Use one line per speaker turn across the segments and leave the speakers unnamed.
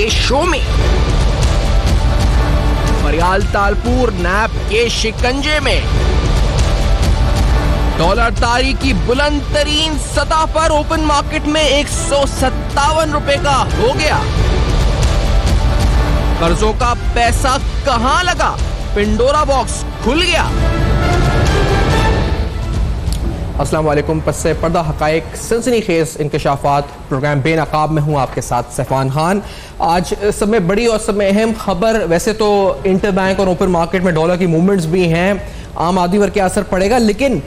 के शो में। फरियाल तालपुर नैब के शिकंजे में। डॉलर तारी की बुलंद तरीन सतह पर ओपन मार्केट में 157 रुपए का हो गया। कर्जों का पैसा कहां लगा? पिंडोरा बॉक्स खुल गया। अस्सलाम वालेकुम। पस्से पर्दा हकाइक सनसनीखेज इंकशाफात प्रोग्राम बेनकाब में हूँ आपके साथ सैफान खान। आज सब में बड़ी और सब में अहम खबर, वैसे तो इंटर बैंक और ओपन मार्केट में डॉलर की मूवमेंट्स भी हैं, आम आदमी पर क्या असर पड़ेगा, लेकिन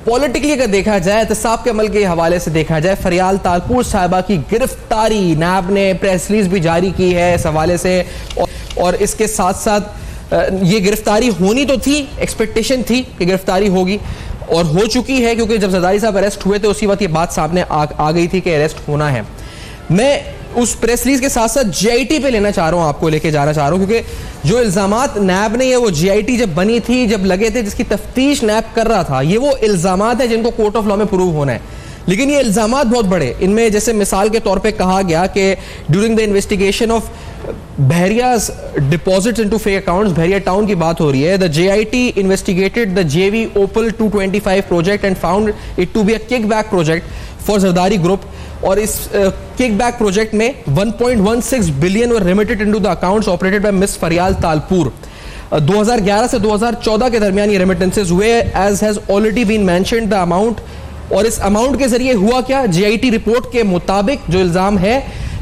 पॉलिटिकली अगर देखा जाए, एहतसाब के अमल के हवाले से देखा जाए, फरियाल तालपुर साहिबा की गिरफ्तारी नैब ने प्रेस रिलीज भी जारी की है इस हवाले से। और इसके साथ साथ ये गिरफ्तारी होनी तो थी, एक्सपेक्टेशन थी कि गिरफ्तारी होगी और हो चुकी है, क्योंकि जब जरदारी साहब अरेस्ट हुए थे उसी वक्त ये बात सामने आ गई थी कि अरेस्ट होना है। मैं उस प्रेस रिलीज के साथ साथ जीआईटी पे लेना चाह रहा हूं, आपको लेके जाना चाह रहा हूं, क्योंकि जो इल्जामात नैब ने, वो जीआईटी जब बनी थी, जब लगे थे, जिसकी तफ्तीश नैब कर रहा था, ये वो इल्जामात है जिनको कोर्ट ऑफ लॉ में प्रूव होना है। लेकिन ये इल्जामात बहुत बड़े, इनमें जैसे मिसाल के तौर पे कहा गया कि during the investigation of Bahria's deposits into fake accounts, Bahria town की बात हो रही है, the JIT investigated the JV Opal 225 project and found it to be a kickback project for Zardari group. और इस किकबैक प्रोजेक्ट में 1.16 billion were remitted into the accounts operated by Miss Fariyal Talpur. 2011 से 2014 के दरमियान ये रेमिटेंसेस हुए, as has already been mentioned the amount. और इस अमाउंट के जरिए हुआ क्या? जीआईटी रिपोर्ट के मुताबिक जो इल्जाम है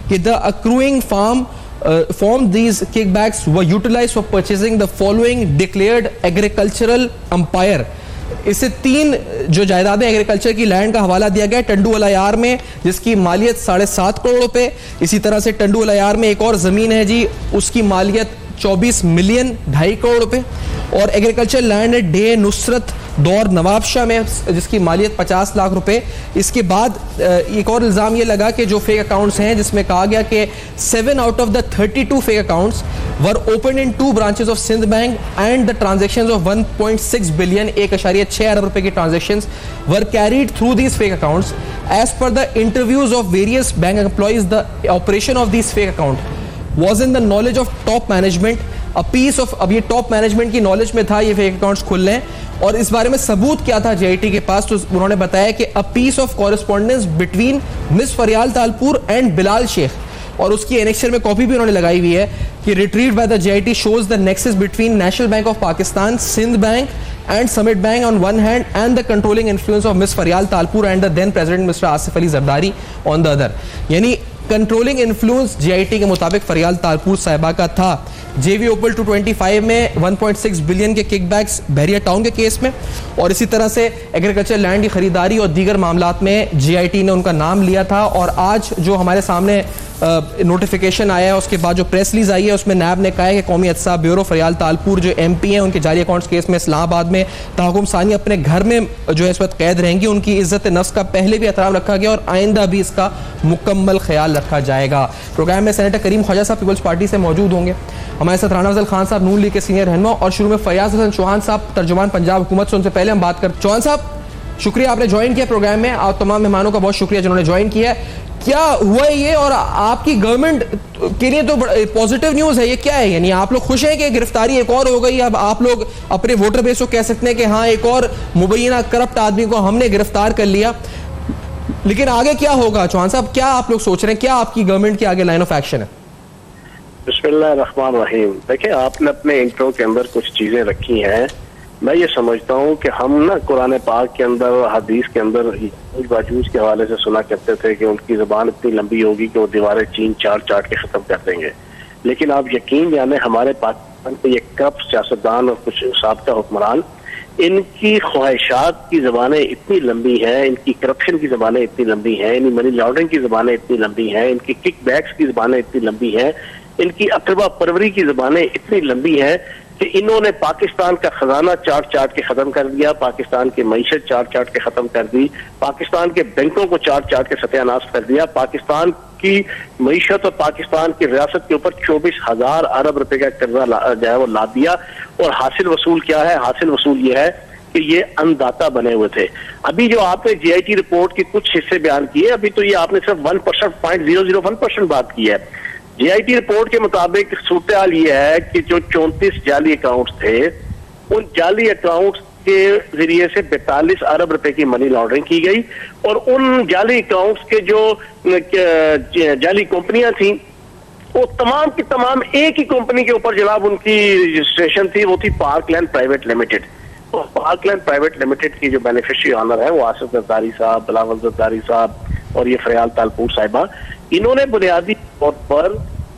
कि the accruing from these kickbacks were utilized for purchasing the following declared agricultural empire. इससे 3 जो जायदादें एग्रीकल्चर की लैंड का हवाला दिया गया टंडू अलायार में, जिसकी मालियत 7.5 करोड़ रुपए। इसी तरह से टंडू अलायार में एक और जमीन है जी, उसकी मालियत 24 मिलियन 2.5 करोड़ रुपए। और एग्रीकल्चर लैंड है डे नुसरत दौर नवाबशाह में, जिसकी मालियत 50 लाख रुपए। इसके बाद एक और इल्जाम ये लगा कि जो फेक अकाउंट्स हैं, जिसमें कहा गया कि 7 out of the 32 fake accounts were open in 2 branches of Sindh bank and the transactions of 1.6 billion 1.6 अरब रुपए की transactions were carried through these fake accounts. As per the interviews of various bank employees, the operation of these fake account was in the knowledge of top management, a piece of, अब ये top management की knowledge में था ये fake accounts खुलने हैं। और इस बारे में सबूत क्या था जीआईटी के पास? तो उन्होंने बताया कि a piece of correspondence between Miss Fariyal Talpur and Bilal Sheikh, और उसकी एनेक्चर में कॉपी भी उन्होंने लगाई हुई है कि retrieved by the JIT shows the nexus between National Bank of Pakistan, Sindh Bank and Summit Bank on one hand and the controlling influence of Miss Faryal Talpur and the then President Mr. Asif Ali Zardari on the other। यानी controlling influence GIT के मुताबिक फरियाल तालपुर साहिबा का था जेवी Opal 225 में 1.6 billion के kickbacks बहरिया town के केस में, और इसी तरह से एग्रीकल्चर लैंड की खरीदारी और दीगर मामलात में जीआईटी ने उनका नाम लिया था। और आज जो हमारे सामने नोटिफिकेशन आया है, उसके बाद जो प्रेस रिलीज आई है, उसमें नैब ने कहा है कि कौमी एहतसाब ब्यूरो फरियाल तालपुर जो एमपी हैं, उनके जाली अकाउंट्स केस में इस्लामाबाद में तहकुम सानी अपने घर में जो है इस वक्त कैद रहेंगी। उनकी इज्जत नफ्स का पहले भी एहतराम रखा गया और आइंदा भी इसका मुकम्मल ख्याल रखा जाएगा। प्रोग्राम में सेनेटर करीम ख्वाजा साहब पीपल्स पार्टी से मौजूद होंगे, हमारे साथ राना अफजल खान साहब नून लीग के सीनियर रहनुमा, और शुरू में फयाज हसन चौहान साहब तर्जुमान पंजाब हुकूमत से। उनसे पहले हम बात कर, चौहान साहब शुक्रिया आपने ज्वाइन किया प्रोग्राम में, आप तमाम मेहमानों का बहुत शुक्रिया जिन्होंने ज्वाइन किया। क्या हुआ ये, और आपकी गवर्नमेंट के लिए तो पॉजिटिव न्यूज है, ये क्या है? यानी आप लोग खुश हैं कि गिरफ्तारी एक और हो गई, अब आप लोग अपने वोटर बेस को कह सकते हैं कि हाँ एक और मुबैना करप्ट आदमी को हमने गिरफ्तार कर लिया, लेकिन आगे क्या होगा? चौहान साहब क्या आप लोग सोच रहे हैं, क्या आपकी गवर्नमेंट की आगे लाइन ऑफ एक्शन है?
बिस्मिल्लाहिर्रहमानिर्रहीम। देखिए, आपने अपने इंट्रो के अंदर कुछ चीजें रखी हैं। मैं ये समझता हूँ कि हम ना कुरान पाक के अंदर, हदीस के अंदर बाजूज के हवाले से सुना करते थे कि उनकी जुबान इतनी लंबी होगी कि वो दीवारें चीन चाट के खत्म कर देंगे। लेकिन आप यकीन जाने हमारे पाकिस्तान के ये करप्ट सियासतदान और कुछ साबका हुक्मरान, इनकी ख्वाहिशात की ज़बानें इतनी लंबी हैं, इनकी करप्शन की ज़बानें इतनी लंबी हैं, इनकी मनी लॉन्ड्रिंग की ज़बानें इतनी लंबी हैं, इनकी किक बैक्स की ज़बानें इतनी लंबी हैं, इनकी अकरबा परवरी की ज़बानें इतनी लंबी हैं कि इन्होंने पाकिस्तान का खजाना चाट के खत्म कर दिया, पाकिस्तान की मईशत चाट के खत्म कर दी, पाकिस्तान के बैंकों को चाट के सत्यानाश कर दिया, पाकिस्तान की मईशत और पाकिस्तान की रियासत के ऊपर 24,000 अरब रुपए का कर्जा जो है वो ला दिया। और हासिल वसूल क्या है? हासिल वसूल ये है कि ये अन्नदाता बने हुए थे। अभी जो आपने जीआईटी रिपोर्ट के कुछ हिस्से बयान किए, अभी तो ये आपने सिर्फ 1%, 0.001% बात की है। GIT रिपोर्ट के मुताबिक सूरत हाल ये है कि जो 34 जाली अकाउंट्स थे, उन जाली अकाउंट्स के जरिए से 42 अरब रुपए की मनी लॉन्ड्रिंग की गई और उन जाली अकाउंट्स के जो जाली कंपनियां थी वो तमाम की तमाम एक ही कंपनी के ऊपर जनाब उनकी रजिस्ट्रेशन थी, वो थी पार्कलैंड प्राइवेट लिमिटेड। तो पार्कलैंड प्राइवेट लिमिटेड की जो बेनिफिशियरी ऑनर है वो आसिफ जरदारी साहब, बिलावल जरदारी साहब और ये फरियाल तालपुर साहिबा, इन्होंने बुनियादी तौर पर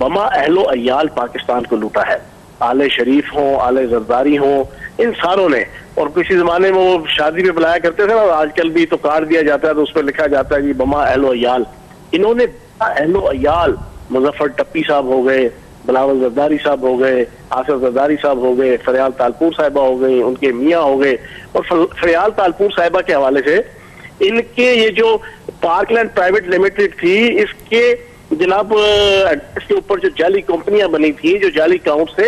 बमा अहलो अयाल पाकिस्तान को लूटा है। आले शरीफ हों, आले जरदारी हों, इन सारों ने, और किसी जमाने में वो शादी में बुलाया करते थे ना, आजकल भी तो कार्ड दिया जाता है तो उस पर लिखा जाता है जी बमा अहलो अयाल। इन्होंने अहलो अयाल, मुजफ्फर टप्पी साहब हो गए, बिलावल जरदारी साहब हो गए, आसिफ जरदारी साहब हो गए, फरियाल तालपुर साहिबा हो गई, उनके मियाँ हो गए, और फरियाल तालपुर साहिबा के हवाले से इनके ये जो पार्कलैंड प्राइवेट लिमिटेड थी, इसके जनाब एड्रेस के ऊपर जो जाली कंपनियां बनी थी, जो जाली अकाउंट से,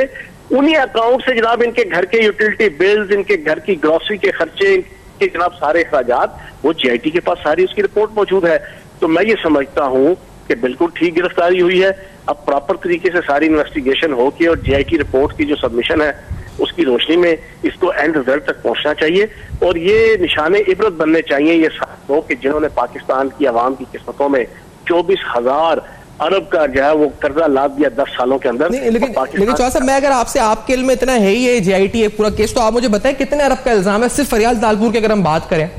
उन्हीं अकाउंट से जनाब इनके घर के यूटिलिटी बिल्स, इनके घर की ग्रोसरी के खर्चे, इनके जनाब सारे अखराजात, वो GIT के पास सारी उसकी रिपोर्ट मौजूद है। तो मैं ये समझता हूँ कि बिल्कुल ठीक गिरफ्तारी हुई है। अब प्रॉपर तरीके से सारी इन्वेस्टिगेशन हो के और GIT रिपोर्ट की जो सबमिशन है उसकी रोशनी में इसको एंड रिजल्ट तक पहुंचना चाहिए और ये निशाने इबरत बनने चाहिए ये लोग कि जिन्होंने पाकिस्तान की आवाम की किस्मतों में 24,000 अरब का जो है वो कर्जा लाद दिया 10 सालों के अंदर।
लेकिन चौहान साहब, मैं अगर आपसे, आपके इल्म में इतना है ही ये GIT एक पूरा केस, तो आप मुझे बताएं कितने अरब का इल्जाम है सिर्फ फरियाल तालपुर की अगर हम बात करें,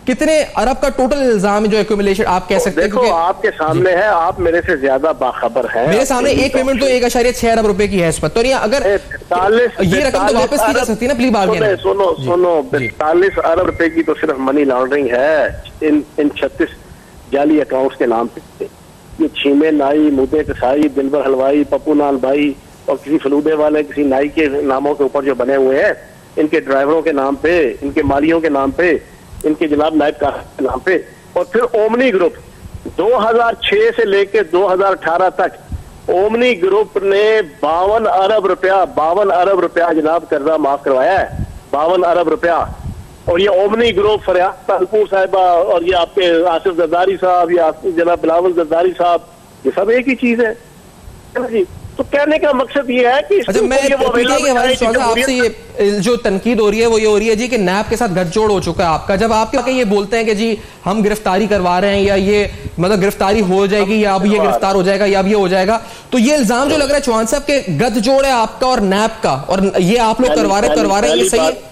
कितने अरब का टोटल इल्जाम है जो एक्यूमुलेशन आप कह सकते हैं?
देखो आपके सामने है, आप मेरे से ज्यादा बाखाबर हैं।
मेरे सामने एक पेमेंट तो 1.6 अरब रुपए की है इस पर, तो अगर ये रकम तो वापस की जा सकती है ना प्ली बार्गेन।
सुनो 42 अरब रुपए की तो सिर्फ मनी लॉन्ड्रिंग है इन 36 जाली अकाउंट्स के नाम पे। ये छीमे नाई, मुदे कसाई, दिलबर हलवाई, पप्पू नान भाई और किसी फलूदे वाले किसी नाई के नामों के ऊपर जो बने हुए हैं, इनके ड्राइवरों के नाम पे, इनके मालियों के नाम पे, इनके जनाब नायब का नाम पे, और फिर ओमनी ग्रुप 2006 से लेकर 2018 तक ओमनी ग्रुप ने 52 अरब रुपया जनाब कर्जा माफ करवाया है, 52 अरब रुपया। और ये ओमनी ग्रुप फरियाल तालपुर साहिबा और ये आपके आसिफ जरदारी साहब, या जनाब बिलावल जरदारी साहब, ये सब एक ही चीज है जी। तो कहने का मकसद ये है कि
अच्छा, मैं आपसे ये जो तनकीद हो रही है वो ये हो रही है जी कि नैब के साथ गठजोड़ हो चुका है आपका, जब आपके ये बोलते हैं कि जी हम गिरफ्तारी करवा रहे हैं या ये मतलब गिरफ्तारी हो जाएगी या अब ये गिरफ्तार हो जाएगा या अब ये हो जाएगा, तो ये इल्जाम जो लग रहा है चौहान साहब के गठजोड़ है आपका और नैब का, और ये आप लोग करवा रहे हैं, ये सही है?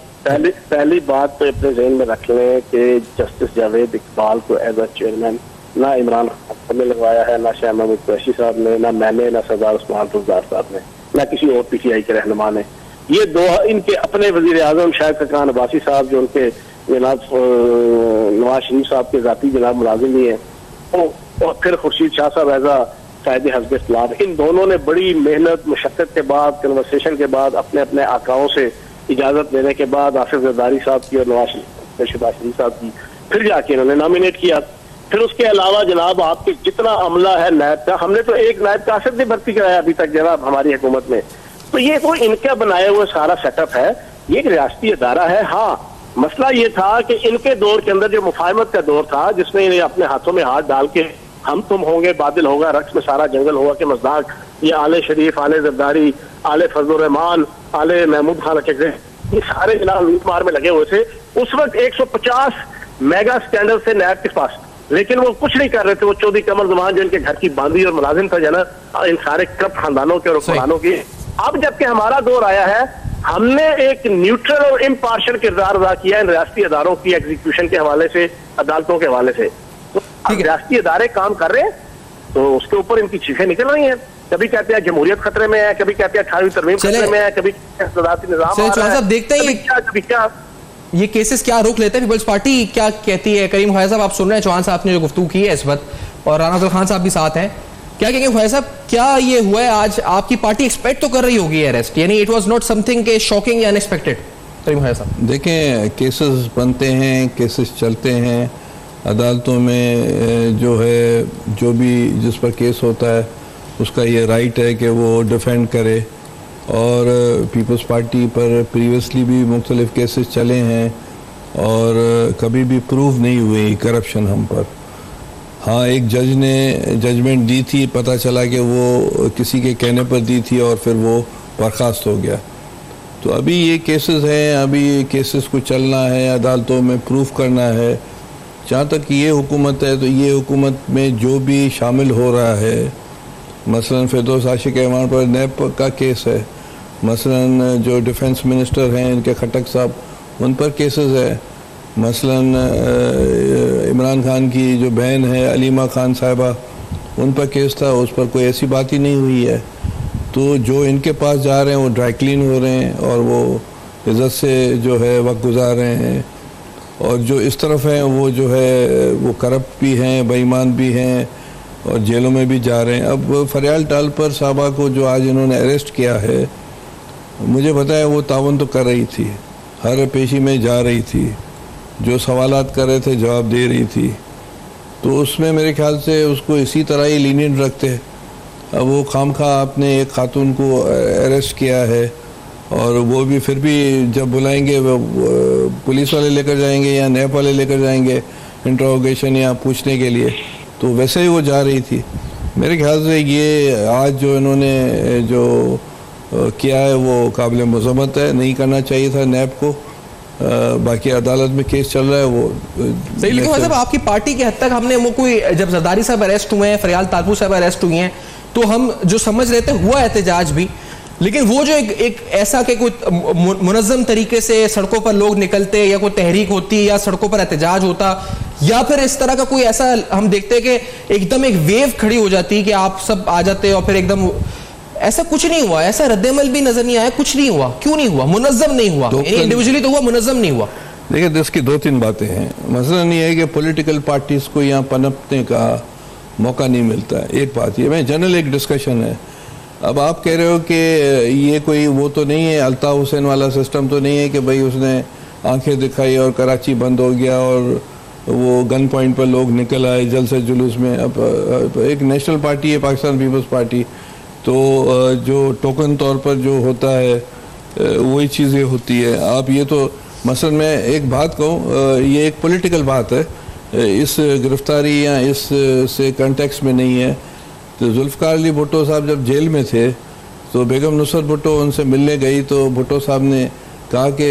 पहली बात तो अपने जहन में रख लें कि जस्टिस जावेद इकबाल को एज अ चेयरमैन ना इमरान खान ने लगवाया है, ना शाह महमूद कुरैशी साहब ने, ना मैंने, ना सरदार उस्मान तुलदार साहब ने, ना किसी और PTI के रहनुमा ने। ये दो इनके अपने वजीर आजम शाहिद खकान अब्बासी साहब जो उनके जनाब नवाज शरीफ साहब के जाती जनाब मुलाजिम भी हैं, और फिर खुर्शीद शाह साहब एज अ कायदे हस्ब इख्तिलाफ, इन दोनों ने बड़ी मेहनत मशक्कत के बाद, कन्वर्सेशन के बाद, अपने अपने आकाओं से इजाजत लेने के बाद आसिफ जरदारी साहब की और नवाज शरीफ साहब की फिर जाके इन्होंने नॉमिनेट किया। फिर उसके अलावा जनाब आपके जितना अमला है नायब का, हमने तो एक नायब का असद भी भर्ती कराया अभी तक जनाब हमारी हुकूमत में। तो ये कोई इनका बनाया हुआ सारा सेटअप है, ये एक रियासती अदारा है। हाँ, मसला ये था कि इनके दौर के अंदर जो मुफाहमत का दौर था, जिसमें इन्हें अपने हाथों में हाथ डाल के हम तुम होंगे, बादल होगा, रक्स में सारा जंगल होगा के मजदाक, ये आले शरीफ, आले जरदारी, आले फजल रहमान, आले महमूद खान के ये सारे जनाब लूट मार में लगे हुए थे। उस वक्त 150 मेगा स्टैंडर्ड से नैब के पास, लेकिन वो कुछ नहीं कर रहे थे। वो चौधरी कमर जमान जो इनके घर की बांदी और मुलाजिम था जना इन सारे करप्ट खानदानों के और हुक्मरानों की। अब जबकि हमारा दौर आया है, हमने एक न्यूट्रल और इम्पार्शियल किरदार अदा किया इन रियासती अदारों की एग्जीक्यूशन के हवाले से, अदालतों के हवाले से। तो रियासती अदारे काम कर रहे हैं तो उसके ऊपर इनकी चीखें निकल रही हैं। कभी कहते हैं जमहूरियत खतरे में है, कभी कहते हैं 18वीं तरमीम खतरे में है, कभी सदारती निजाम आ रहा है,
देखते हैं
कभी क्या
ये केसेस क्या रुख लेते हैं, पीपल्स पार्टी क्या कहती है। करीम ख्वाजा साहब आप सुन रहे हैं चौहान साहब ने जो गुफ्तगू की है इस वक्त, और राना अब्दुल खान साहब भी साथ हैं, क्या कहेंगे ख्वाजा साहब, क्या ये हुआ है आज? आपकी पार्टी एक्सपेक्ट तो कर रही होगी अरेस्ट, यानी इट वाज नॉट समथिंग के शॉकिंग या अनएक्सपेक्टेड? करीम ख्वाजा साहब
देखें, केसेस बनते हैं, केसेस चलते हैं अदालतों में, जो है जो भी जिस पर केस होता है उसका ये राइट है कि वो डिफेंड करे। और पीपल्स पार्टी पर प्रीवियसली भी मुख्तलिफ केसेस चले हैं और कभी भी प्रूव नहीं हुए करप्शन हम पर। हाँ, एक जज ने जजमेंट दी थी, पता चला कि वो किसी के कहने पर दी थी और फिर वो बर्खास्त हो गया। तो अभी ये केसेस हैं, अभी ये केसेस को चलना है, अदालतों में प्रूफ करना है। जहाँ तक ये हुकूमत है तो ये हुकूमत में जो भी शामिल हो रहा है, मसलन फिरदौस आशिक रहमान पर नैब का केस है, मसलन जो डिफेंस मिनिस्टर हैं इनके खट्टक साहब उन पर केसेस है, मसलन इमरान खान की जो बहन है अलीमा खान साहिबा उन पर केस था, उस पर कोई ऐसी बात ही नहीं हुई है। तो जो इनके पास जा रहे हैं वो ड्राई क्लीन हो रहे हैं और वो इज़्ज़त से जो है वक्त गुजार रहे हैं, और जो इस तरफ हैं वो जो है वो करप्ट भी हैं, बेईमान भी हैं और जेलों में भी जा रहे हैं। अब फरियाल टालपर साहबा को जो आज इन्होंने अरेस्ट किया है, मुझे पता है वो तावन तो कर रही थी, हर पेशी में जा रही थी, जो सवालात कर रहे थे जवाब दे रही थी, तो उसमें मेरे ख्याल से उसको इसी तरह ही लीनियंट रखते। अब वो खामखा आपने एक खातून को अरेस्ट किया है और वो भी फिर भी जब बुलाएंगे वो पुलिस वाले लेकर जाएंगे या नैब वाले लेकर जाएंगे इंट्रोगेशन या पूछने के लिए, तो वैसे ही वो जा रही थी। मेरे ख्याल से ये आज जो इन्होंने जो किया है वो काबिल मज़म्मत है, नहीं करना चाहिए था नैब को। बाकी अदालत में केस चल रहा है वो
सही। लेकिन मतलब आपकी पार्टी के हद तक हमने वो कोई, जब जरदारी साहब अरेस्ट हुए हैं, फरियाल तालपुर साहब अरेस्ट हुई हैं, तो हम जो समझ रहे थे हुआ एहतजाज भी, लेकिन वो जो एक ऐसा कि कोई मुनज़्ज़म तरीके से सड़कों पर लोग निकलते या कोई तहरीक होती या सड़कों पर एहतजाज होता, या फिर इस तरह का कोई ऐसा हम देखते हैं कि एकदम एक वेव खड़ी हो जाती कि आप सब आ जाते और फिर एकदम, ऐसा कुछ नहीं हुआ। ऐसा रद्दमल भी नजर नहीं आया, कुछ नहीं हुआ। क्यों नहीं हुआ? मुनज़्ज़म नहीं हुआ, इंडिविजुअली तो हुआ, मुनज़्ज़म नहीं हुआ।
देखिए, इसकी दो तीन बातें हैं। मसलन ये है कि पॉलिटिकल पार्टीज को यहाँ पनपने का मौका नहीं मिलता है, एक बात ये। मैं जनरल एक डिस्कशन है। अब आप कह रहे हो कि ये कोई वो तो नहीं है, अल्ताफ हुसैन वाला सिस्टम तो नहीं है कि भाई उसने आंखें दिखाई और कराची बंद हो गया और वो गन पॉइंट पर लोग निकल आए जलसे जुलूस में। अब एक नेशनल पार्टी है पाकिस्तान पीपल्स पार्टी, तो जो टोकन तौर पर जो होता है वही चीज़ें होती है। आप ये तो मसलन मैं एक बात कहूँ, ये एक पॉलिटिकल बात है, इस गिरफ्तारी या इस से कंटेक्स्ट में नहीं है। तो जुल्फ़िकार अली भुट्टो साहब जब जेल में थे तो बेगम नुसरत भुट्टो उनसे मिलने गई, तो भुट्टो साहब ने कहा कि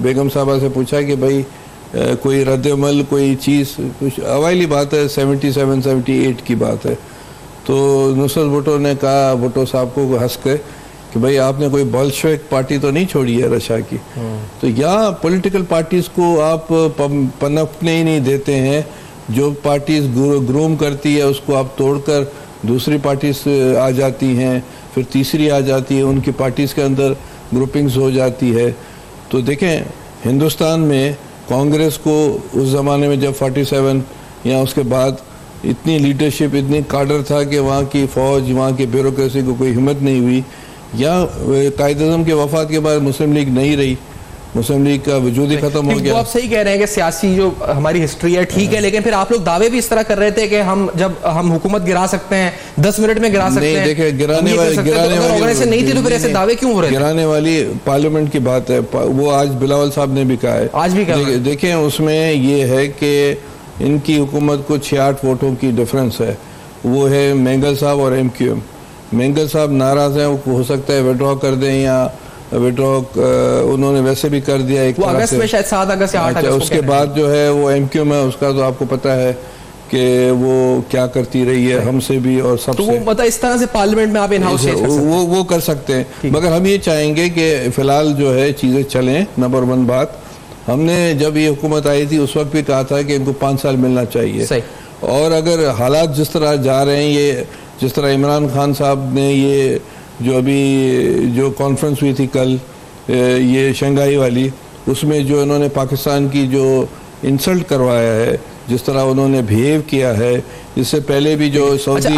बेगम साहबा से पूछा कि भाई कोई रद्दमल कोई चीज़, कुछ अवाइली बात है, 77-78 की बात है। तो नुसरत भुट्टो ने कहा भुट्टो साहब को हंस के कि भाई आपने कोई बोल्शेविक पार्टी तो नहीं छोड़ी है रशा की। तो यहाँ पॉलिटिकल पार्टीज़ को आप पनपने ही नहीं देते हैं। जो पार्टीज ग्रूम करती है उसको आप तोड़कर दूसरी पार्टीज आ जाती हैं, फिर तीसरी आ जाती है, उनकी पार्टीज़ के अंदर ग्रुपिंग्स हो जाती है। तो देखें, हिंदुस्तान में कांग्रेस को उस ज़माने में जब 47 या उसके बाद इतनी लीडरशिप, इतनी काडर था कि वहाँ की फ़ौज, वहाँ की ब्यूरोक्रेसी को कोई हिम्मत नहीं हुई। या कायद-ए-आज़म के वफ़ात के बाद मुस्लिम लीग नहीं रही, मुस्लिम लीग का वजूद ही खत्म हो गया।
तो आप सही कह रहे हैं कि सियासी जो हमारी हिस्ट्री है ठीक है, लेकिन फिर आप लोग दावे भी इस तरह कर रहे थे कि हम हुकूमत गिरा सकते हैं, 10 मिनट में गिरा सकते हैं।
नहीं, देखिए, गिराने वाली
नहीं थी तो फिर ऐसे दावे क्यों हो रहे थे?
गिराने वाली पार्लियामेंट की बात है, वो आज बिलावल साहब ने भी कहा है,
आज भी कहा।
देखें, उसमें ये है कि इनकी हुकूमत को 68 वोटों की डिफरेंस है। वो है मेंगल साहब और MQM। मेंगल साहब नाराज़ हैं, हो सकता है विड्रॉ कर दें या विड्रॉ उन्होंने वैसे भी कर दिया एक तरह से,
शायद 7 अगस्त या 8 अगस्त।
उसके बाद जो है वो MQM है, उसका तो आपको पता है कि वो क्या करती रही है हमसे भी और सबसे।
तो वो मतलब इस तरह से पार्लियामेंट में आप इन हाउस
वो कर सकते हैं, मगर हम ये चाहेंगे कि फ़िलहाल जो है चीज़ें चलें। नंबर 1 बात, हमने जब ये हुकूमत आई थी उस वक्त भी कहा था कि इनको 5 साल मिलना चाहिए। और अगर हालात जिस तरह जा रहे हैं, ये जिस तरह इमरान खान साहब ने ये जो अभी जो कॉन्फ्रेंस हुई थी कल, ये शंघाई वाली, उसमें जो इन्होंने पाकिस्तान की जो इंसल्ट करवाया है, जिस तरह उन्होंने बिहेव किया है, इससे पहले भी जो सऊदी,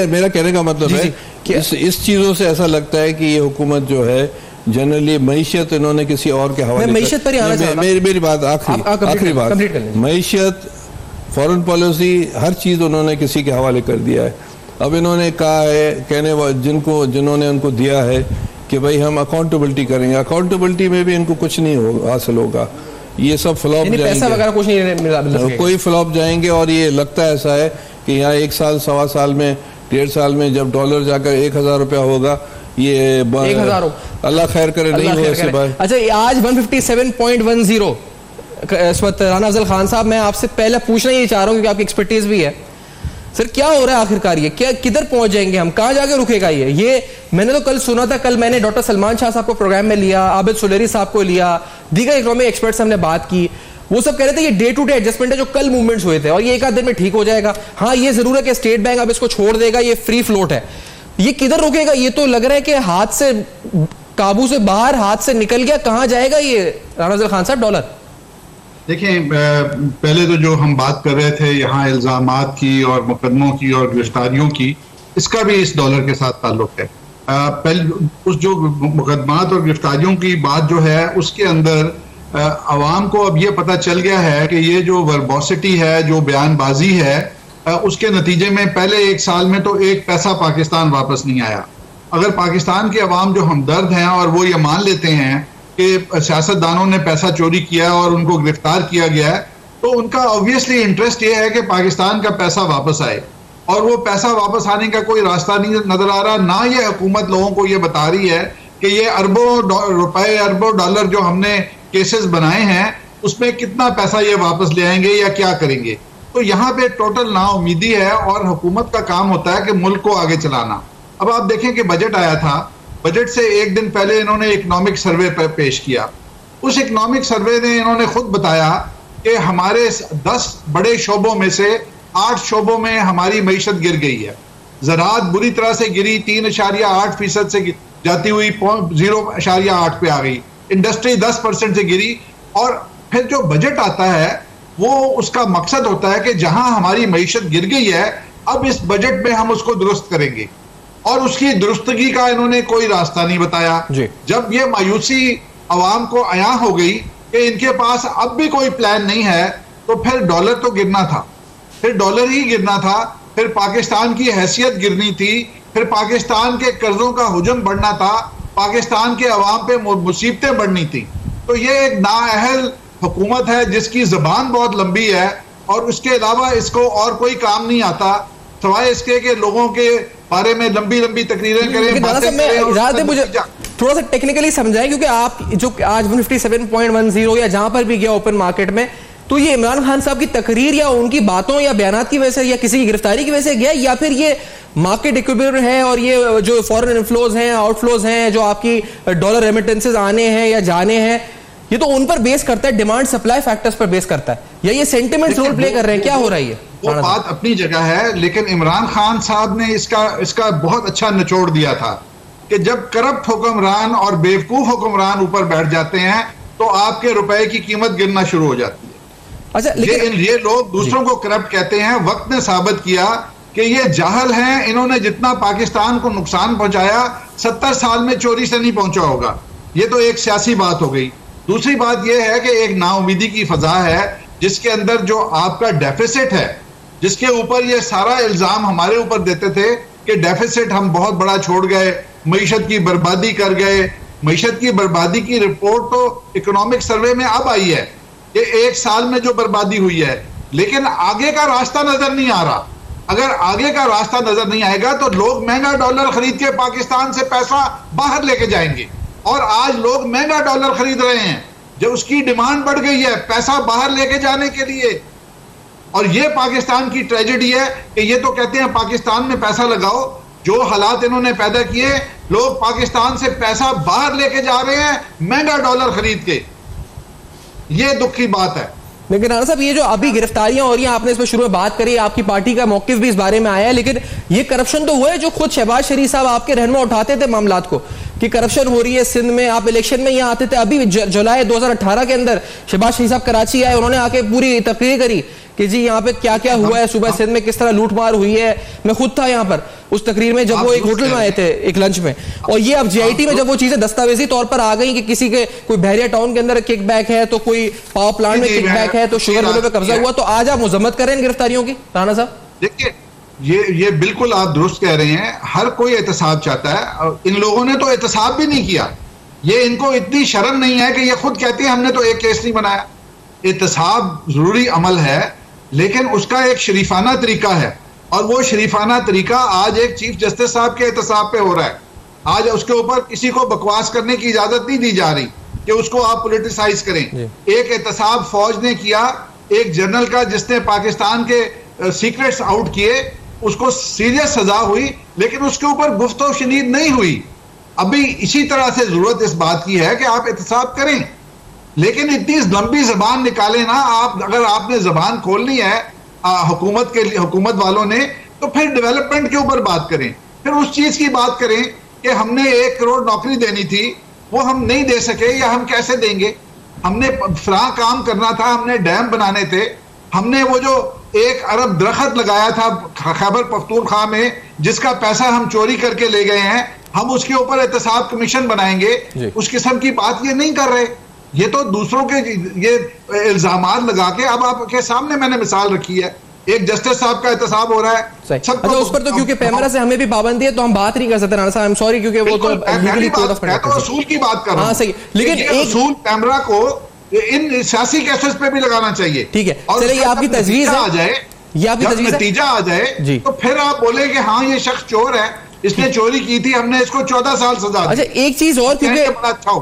मेरा कहने का मतलब है कि इस चीज़ों से ऐसा लगता है कि ये हुकूमत जो है जनरली मैशियत इन्होंने किसी और के हवाले, मेरी बात आखिरी बात, मैशियत, फॉरेन पॉलिसी, हर चीज़ उन्होंने किसी के हवाले कर दिया है। अब इन्होंने कहा है, जिन्होंने उनको दिया है कि भाई हम अकाउंटेबिलिटी करेंगे, अकाउंटेबिलिटी में भी इनको कुछ नहीं हासिल होगा। ये सब फ्लॉप
पैसा
जाएंगे,
वगैरह कुछ नहीं मिला,
कोई फ्लॉप जाएंगे। और ये लगता है ऐसा है कि यहाँ 1 साल, सवा साल में, 1.5 साल में जब डॉलर जाकर 1000 रुपया होगा, ये
1000
अल्लाह खैर करे, नहीं हो ऐसे बात।
अच्छा, आज 157.10 इस वक्त राना अफजल खान साहब, मैं आपसे पहले पूछना ये चाह रहा हूँ क्योंकि आपकी एक्सपर्टीज भी है सर, क्या हो रहा है आखिरकार? ये क्या, किधर पहुंच जाएंगे हम, कहां जाके रुकेगा ये? मैंने तो कल सुना था, कल मैंने डॉक्टर सलमान शाह साहब को प्रोग्राम में लिया, आबिद सुलेरी साहब को लिया, दीगर इकोनॉमिक एक्सपर्ट्स हमने बात की, वो सब कह रहे थे ये डे टू डे एडजस्टमेंट है जो कल मूवमेंट्स हुए थे और ये 1 आध दिन में ठीक हो जाएगा। हाँ, ये जरूर है कि स्टेट बैंक अब इसको छोड़ देगा, ये फ्री फ्लोट है, ये किधर रुकेगा? ये तो लग रहा है कि हाथ से, काबू से बाहर, हाथ से निकल गया, कहां जाएगा ये राना अफजल खान साहब डॉलर?
देखिए, पहले तो जो हम बात कर रहे थे यहाँ इल्जामात की और मुकदमों की और गिरफ्तारियों की, इसका भी इस डॉलर के साथ ताल्लुक है। पहले उस जो मुकदमात और गिरफ्तारियों की बात जो है, उसके अंदर अवाम को अब ये पता चल गया है कि ये जो वर्बोसिटी है, जो बयानबाजी है, उसके नतीजे में पहले 1 साल में तो 1 पैसा पाकिस्तान वापस नहीं आया। अगर पाकिस्तान के अवाम जो हमदर्द हैं और वो ये मान लेते हैं कि सियासतदानों ने पैसा चोरी किया और उनको गिरफ्तार किया गया है, तो उनका ऑब्वियसली इंटरेस्ट ये है कि पाकिस्तान का पैसा वापस आए, और वो पैसा वापस आने का कोई रास्ता नहीं नजर आ रहा। ना ये हुकूमत लोगों को ये बता रही है कि ये अरबों रुपए, अरबों डॉलर जो हमने केसेस बनाए हैं, उसमें कितना पैसा ये वापस ले आएंगे या क्या करेंगे। तो यहाँ पे टोटल नाउमीदी है और हुकूमत का काम होता है कि मुल्क को आगे चलाना। अब आप देखें कि बजट आया था, बजट से 1 दिन पहले इन्होंने इकोनॉमिक सर्वे पेश किया। उस इकोनॉमिक सर्वे ने इन्होंने खुद बताया कि हमारे 10 बड़े शोबों में से 8 शोबों में हमारी मईशत गिर गई है। ज़राअत बुरी तरह से गिरी, 3.8% से जाती हुई 0.8 पे आ गई। इंडस्ट्री 10% से गिरी। और फिर जो बजट आता है वो उसका मकसद होता है कि जहां हमारी मईशत गिर गई है, अब इस बजट में हम उसको दुरुस्त करेंगे, और उसकी दुरुस्तगी का इन्होंने कोई रास्ता नहीं बताया। जब ये मायूसी अवाम को आया हो गई कि इनके पास अब भी कोई प्लान नहीं है, तो फिर डॉलर तो गिरना था, फिर डॉलर ही गिरना था, फिर पाकिस्तान की हैसियत गिरनी थी, फिर पाकिस्तान के कर्जों का हुजम बढ़ना था, पाकिस्तान के अवाम पे मुसीबतें बढ़नी थी। तो ये एक नाअहल हुकूमत है जिसकी ज़बान बहुत लंबी है, और उसके अलावा इसको और कोई काम नहीं आता सवाए इसके कि लोगों के बारे में लंबी लंबी तकरीरें करें।
मुझे थोड़ा सा टेक्निकली समझाएं, क्योंकि आप जो आज 157.10 या जहां पर भी गया ओपन मार्केट में, तो ये इमरान खान साहब की तकरीर या उनकी बातों या बयानात की वजह से या किसी की गिरफ्तारी की वजह से गया, या फिर ये मार्केट इक्विलिब्रियम है और ये जो फॉरेन इनफ्लोज हैं, आउटफ्लोज हैं, जो आपकी डॉलर रेमिटेंसेज आने हैं या जाने हैं, ये तो उन पर बेस करता है, डिमांड सप्लाई फैक्टर्स पर बेस करता है, या ये सेंटिमेंट्स रोल प्ले कर रहे हैं? क्या हो रहा है?
वो बात अपनी जगह है, लेकिन इमरान खान साहब ने इसका बहुत अच्छा निचोड़ दिया था कि जब करप्ट हुक्मरान और बेवकूफ हुक्मरान ऊपर बैठ जाते हैं तो आपके रुपए की कीमत गिरना शुरू हो जाती है।
अच्छा,
ये लोग दूसरों को करप्ट कहते हैं। वक्त ने साबित किया कि ये जाहल हैं। इन्होंने जितना पाकिस्तान को नुकसान पहुंचाया 70 साल में चोरी से नहीं पहुंचा होगा। ये तो एक सियासी बात हो गई। दूसरी बात यह है कि एक नाउमीदी की फजा है जिसके अंदर जो आपका डेफिसिट है, जिसके ऊपर ये सारा इल्जाम हमारे ऊपर देते थे कि डेफिसिट हम बहुत बड़ा छोड़ गए, मईशत की बर्बादी कर गए। मईशत की बर्बादी की रिपोर्ट तो इकोनॉमिक सर्वे में अब आई है कि 1 साल में जो बर्बादी हुई है, लेकिन आगे का रास्ता नजर नहीं आ रहा। अगर आगे का रास्ता नजर नहीं आएगा तो लोग महंगा डॉलर खरीद के पाकिस्तान से पैसा बाहर लेके जाएंगे, और आज लोग महंगा डॉलर खरीद रहे हैं जब उसकी डिमांड बढ़ गई है पैसा बाहर लेके जाने के लिए। और ये पाकिस्तान की ट्रेजेडी है कि ये तो कहते हैं पाकिस्तान में पैसा लगाओ, जो हालात इन्होंने पैदा किए, लोग पाकिस्तान से पैसा बाहर लेके जा रहे हैं महंगा डॉलर खरीद के। ये दुख की बात है।
लेकिन राणा साहब, ये जो अभी गिरफ्तारियां हो रही हैं, आपने इस पर शुरू में बात करी, आपकी पार्टी का मौकिफ भी इस बारे में आया है, लेकिन ये करप्शन तो हुआ है जो खुद शहबाज शरीफ साहब आपके रहनुमा उठाते थे मामलात को कि करप्शन हो रही है सिंध में। आप इलेक्शन में यहाँ आते थे, अभी जुलाई 2018 के अंदर शहबाज शरीफ साहब कराची आए, उन्होंने आके पूरी तकरीर करी कि जी यहाँ पे क्या क्या हुआ है, सुबह सिंध में किस तरह लूटमार हुई है। मैं खुद था यहाँ पर उस तकरीर में जब वो एक होटल में आए थे एक लंच में, और ये अब जीआईटी में जब वो चीजें दस्तावेजी तौर पर आ गई कि किसी के कोई बहरिया टाउन के अंदर किकबैक है, तो कोई पावर प्लांट में किकबैक है, तो शुगर मिलों पे कब्जा हुआ, तो आज आप मुजम्मत करें गिरफ्तारियों की? राणा साहब
देखिए, ये बिल्कुल आप दुरुस्त कह रहे हैं। हर कोई एहतसाब चाहता है, इन लोगों ने तो एहतसाब भी नहीं किया। ये इनको इतनी शर्म नहीं है कि ये खुद कहते हैं हमने तो एक केस नहीं बनाया। एहतसाब जरूरी अमल है, लेकिन उसका एक शरीफाना तरीका है, और वो शरीफाना तरीका आज एक चीफ जस्टिस साहब के एहतसाब पे हो रहा है। आज उसके ऊपर किसी को बकवास करने की इजाजत नहीं दी जा रही कि उसको आप पॉलिटिसाइज करें। एक एहतसाब फौज ने किया, एक जनरल का जिसने पाकिस्तान के सीक्रेट्स आउट किए, उसको सीरियस सजा हुई, लेकिन उसके ऊपर गुफ्तो शनीद नहीं हुई। अभी इसी तरह से जरूरत इस बात की है कि आप एहतसाब करें, लेकिन इतनी लंबी जबान निकाले ना आप। अगर आपने जबान खोलनी है हुकूमत वालों ने, तो फिर डेवलपमेंट के ऊपर बात करें, फिर उस चीज की बात करें कि हमने 1 करोड़ नौकरी देनी थी, वो हम नहीं दे सके, या हम कैसे देंगे। हमने फलां काम करना था, हमने डैम बनाने थे, हमने वो जो 1 अरब दरख्त लगाया था खैबर पख्तूनख्वा में, जिसका पैसा हम चोरी करके ले गए हैं, हम उसके ऊपर एहतसाब कमीशन बनाएंगे। उस किस्म की बात ये नहीं कर रहे। ये तो दूसरों के ये इल्जामात लगा के, अब आपके सामने मैंने मिसाल रखी है, एक जस्टिस साहब का एहतसाब हो रहा है।
अच्छा, उस पर तो क्योंकि पैमरा से हमें भी पाबंदी है तो हम बात नहीं कर सकते राणा साहब, आई एम सॉरी, क्योंकि वो तो लीगली कोड ऑफ कंडक्ट है।
असूल की बात कर रहा हूं।
हाँ सही, लेकिन एक
असूल पैमरा को इन सियासी केसेस पे भी लगाना चाहिए।
ठीक है,
और
चलिए, ये आपकी तजवीज
आ जाए,
ये आपकी तजवीज
नतीजा आ जाए, तो फिर आप बोले कि हाँ ये शख्स चोर है, इसने चोरी की थी, हमने इसको 14 साल सजा दी।
अच्छा, एक चीज और, क्योंकि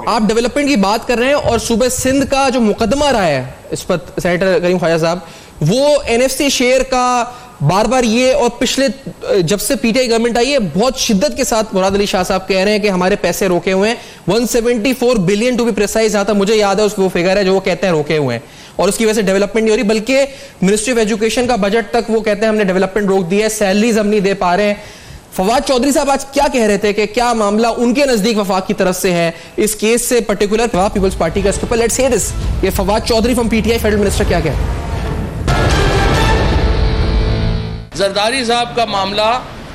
आप डेवलपमेंट की बात कर रहे हैं और सूबे सिंध का जो मुकदमा रहा है इस पर सेनेटर करीम ख्वाजा साहब, वो एनएफसी शेयर का बार बार ये, और पिछले जब से पीटीआई गवर्नमेंट आई है बहुत शिद्दत के साथ मुराद अली शाह साहब कह रहे हैं कि हमारे पैसे रोके हुए हैं, 174 बिलियन टू बी प्रिसाइज, जहां तक मुझे याद है वो फिगर है जो वो कहते हैं रोके हुए हैं, और उसकी वजह से डेवलपमेंट नहीं हो रही, बल्कि मिनिस्ट्री ऑफ एजुकेशन का बजट तक वो कहते हैं हमने डेवलपमेंट रोक दिया है, सैलरीज हम नहीं दे पा रहे हैं। फवाद चौधरी साहब आज क्या कह रहे थे कि क्या मामला उनके नजदीक वफाक की तरफ से है इस केस से पर्टिकुलर पीपल्स पार्टी का इसके ऊपर? लेट्स हियर दिस, ये Fawad Chaudhry from PTI federal minister क्या कह रहे हैं।
जरदारी साहब का मामला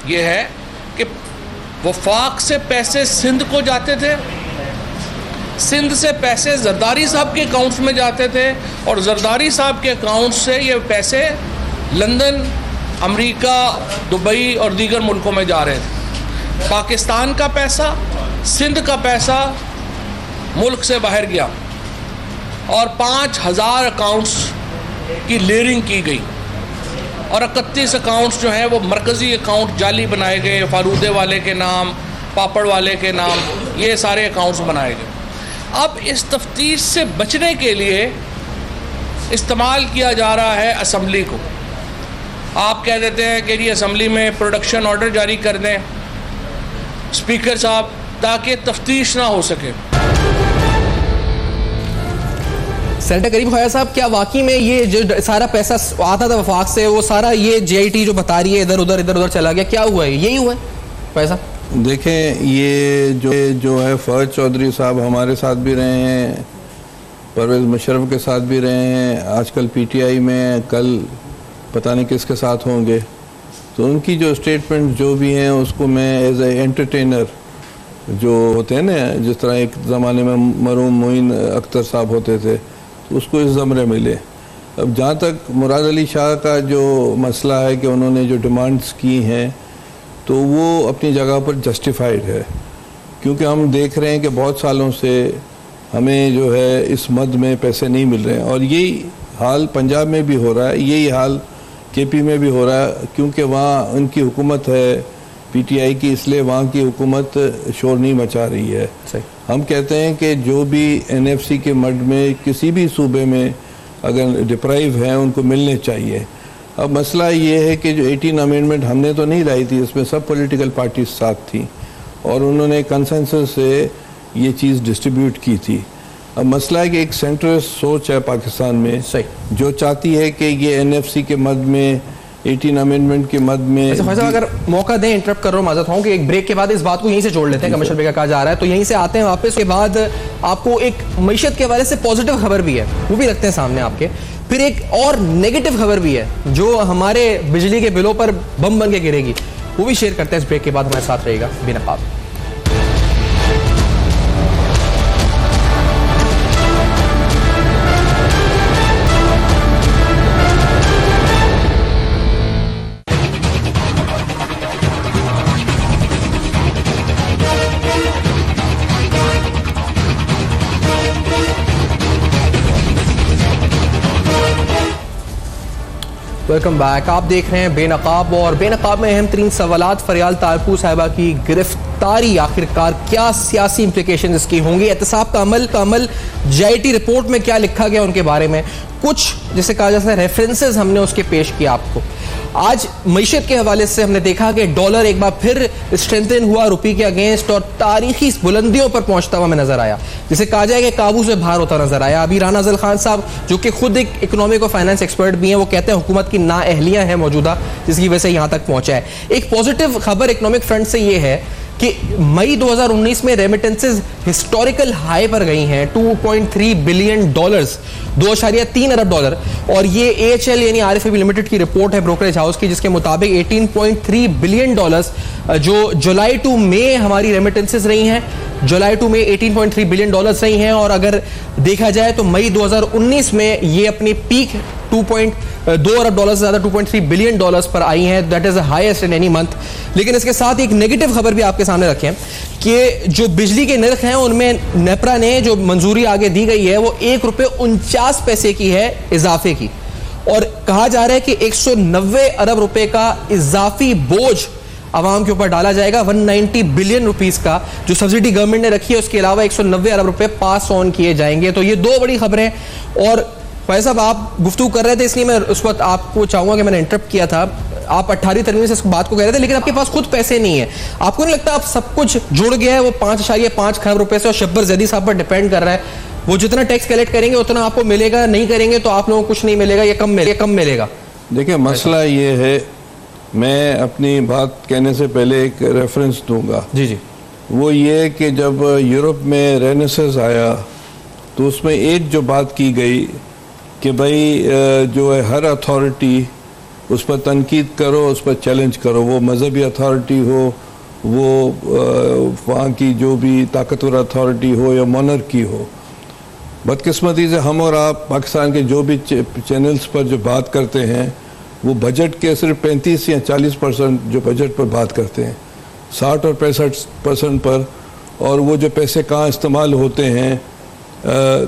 यह है कि वफाक से पैसे सिंध को जाते थे, सिंध से पैसे जरदारी साहब के अकाउंट्स में जाते थे, और जरदारी साहब के अकाउंट से ये पैसे लंदन, अमेरिका, दुबई और दीगर मुल्कों में जा रहे थे। पाकिस्तान का पैसा, सिंध का पैसा मुल्क से बाहर गया, और 5000 अकाउंट्स की लेयरिंग की गई, और 31 अकाउंट्स जो हैं वो मरकज़ी अकाउंट जाली बनाए गए, फारूदे वाले के नाम, पापड़ वाले के नाम, ये सारे अकाउंट्स बनाए गए। अब इस तफ्तीश से बचने के लिए इस्तेमाल किया जा रहा है असम्बली को। आप कह देते हैं कि ये असम्बली में प्रोडक्शन ऑर्डर जारी कर दें स्पीकर साहब, ताकि तफ्तीश ना हो सके।
सेनेटर करीम ख्वाजा साहब, क्या वाकई में ये जो सारा पैसा आता था वफाक से, वो सारा ये जेआईटी जो बता रही है इधर उधर चला गया, क्या हुआ है? यही हुआ है पैसा?
देखें, ये जो है फवाद चौधरी साहब हमारे साथ भी रहे हैं, परवेज़ मुशर्रफ के साथ भी रहे हैं, आजकल पीटीआई में, कल पता नहीं किसके साथ होंगे। तो उनकी जो स्टेटमेंट जो भी हैं उसको मैं एज ए एंटरटेनर जो होते हैं ना, जिस तरह एक ज़माने में मरहूम मोइन अख्तर साहब होते थे, तो उसको इस ज़मरे मिले। अब जहाँ तक मुराद अली शाह का जो मसला है कि उन्होंने जो डिमांड्स की हैं, तो वो अपनी जगह पर जस्टिफाइड है, क्योंकि हम देख रहे हैं कि बहुत सालों से हमें जो है इस मद में पैसे नहीं मिल रहे हैं, और यही हाल पंजाब में भी हो रहा है, यही हाल केपी में भी हो रहा है, क्योंकि वहाँ उनकी हुकूमत है पीटीआई की, इसलिए वहाँ की हुकूमत शोर नहीं मचा रही है। हम कहते हैं कि जो भी एनएफसी के मद में किसी भी सूबे में अगर डिप्राइव हैं उनको मिलने चाहिए। अब मसला ये है कि जो 18 अमेंडमेंट हमने तो नहीं लाई थी, इसमें सब पॉलिटिकल पार्टीज साथ थी और उन्होंने कंसेंसस से ये चीज़ डिस्ट्रीब्यूट की थी। अब मसला है कि एक सेंट्रल सोच है पाकिस्तान में जो चाहती है कि ये एनएफसी के मद में 18 अमेंडमेंट के मद में।
अच्छा, अगर मौका दें, इंटरप्ट कर रहा हूँ, माजरत हूँ कि एक ब्रेक के बाद इस बात को यहीं से जोड़ लेते हैं, कमर्शियल ब्रेक का कहा जा रहा है, तो यहीं से आते हैं वापस। के बाद आपको एक मईशत के हवाले से पॉजिटिव खबर भी है, वो भी रखते हैं सामने आपके, फिर एक और नेगेटिव खबर भी है जो हमारे बिजली के बिलों पर बम बन के गिरेगी, वो भी शेयर करते हैं इस ब्रेक के बाद। हमारे साथ रहेगा बेनकाब। Welcome back. आप देख रहे हैं बेनकाब, और बेनकाब में अहम तरीन सवालात फरियाल तारकू साहिबा की गिरफ्तारी, आखिरकार क्या सियासी इंप्लीकेशन इसकी होंगी, एहतसाब का अमल JIT रिपोर्ट में क्या लिखा गया उनके बारे में, कुछ जिसे कहा जाता है रेफरेंसेस हमने उसके पेश किया आपको। आज मईशत के हवाले से हमने देखा कि डॉलर एक बार फिर स्ट्रेंथन हुआ रुपये के अगेंस्ट और तारीखी बुलंदियों पर पहुंचता हुआ हमें नजर आया, जिसे कहा जाए कि काबू से बाहर होता नजर आया। अभी राना अजल खान साहब जो कि खुद एक इकोनॉमिक और फाइनेंस एक्सपर्ट भी हैं, वो कहते हैं हुकूमत की नाअहलियां हैं मौजूदा, जिसकी वजह से यहां तक पहुंचा है। एक पॉजिटिव खबर इकोनॉमिक फ्रंट से ये है कि मई 2019 में रेमिटेंसेज हिस्टोरिकल हाई पर गई हैं, $2.3 बिलियन, $2.3 अरब। और ये AHL यानी RFAB लिमिटेड की रिपोर्ट है ब्रोकरेज हाउस की, जिसके मुताबिक $18.3 बिलियन जो जुलाई टू मई हमारी रेमिटेंसेज रही हैं, जुलाई टू मई $18.3 बिलियन रही हैं। और अगर देखा जाए तो मई 2019 में ये अपनी पीक $2.2 अरब से ज्यादा $2.3 बिलियन पर आई हैं। That is the highest in any month. लेकिन इसके साथ एक नेगेटिव खबर भी आपके सामने रखें कि जो बिजली के नर्ख हैं उनमें नेपरा ने जो मंजूरी आगे दी गई है वो ₹1.49 की है इजाफे की, और कहा जा रहा है कि 190 अरब रुपए का इजाफी बोझ आवाम के ऊपर डाला जाएगा। 190 बिलियन रुपीस का जो सब्सिडी गवर्नमेंट ने रखी है, उसके अलावा 190 अरब रुपए पास ऑन किए जाएंगे। तो ये दो बड़ी खबरें। और भाई साहब, आप गुफ्तगू कर रहे थे, इसलिए मैं उस वक्त आपको चाहूंगा कि मैंने इंटरप्ट किया था। आप 18 तरमीम से इस बात को कह रहे थे, लेकिन आपके पास खुद पैसे नहीं है। आपको नहीं लगता आप सब कुछ जुड़ गया है वो 5.5 खरब रुपए से, और शब्बर जैदी साहब पर डिपेंड कर रहा है? वो जितना टैक्स कलेक्ट करेंगे उतना आपको मिलेगा, नहीं करेंगे तो आप लोगों को कुछ नहीं मिलेगा, या कम मिलेगा।
देखिए, मसला ये है, मैं अपनी बात कहने से पहले एक रेफरेंस दूंगा।
जी।
वो ये कि जब यूरोप में रेनेसेंस आया तो उसमें एक जो बात की गई कि भाई जो है हर अथॉरिटी उस पर तनकीद करो, उस पर चैलेंज करो, वो मजहबी अथॉरिटी हो, वो वहाँ की जो भी ताकतवर अथॉरिटी हो या मोनर्की हो। बदकिस्मती से हम और आप पाकिस्तान के जो भी चैनल्स पर जो बात करते हैं वो बजट के सिर्फ 35 या 40% जो बजट पर बात करते हैं, 60 और 65% पर, और वो जो पैसे कहाँ इस्तेमाल होते हैं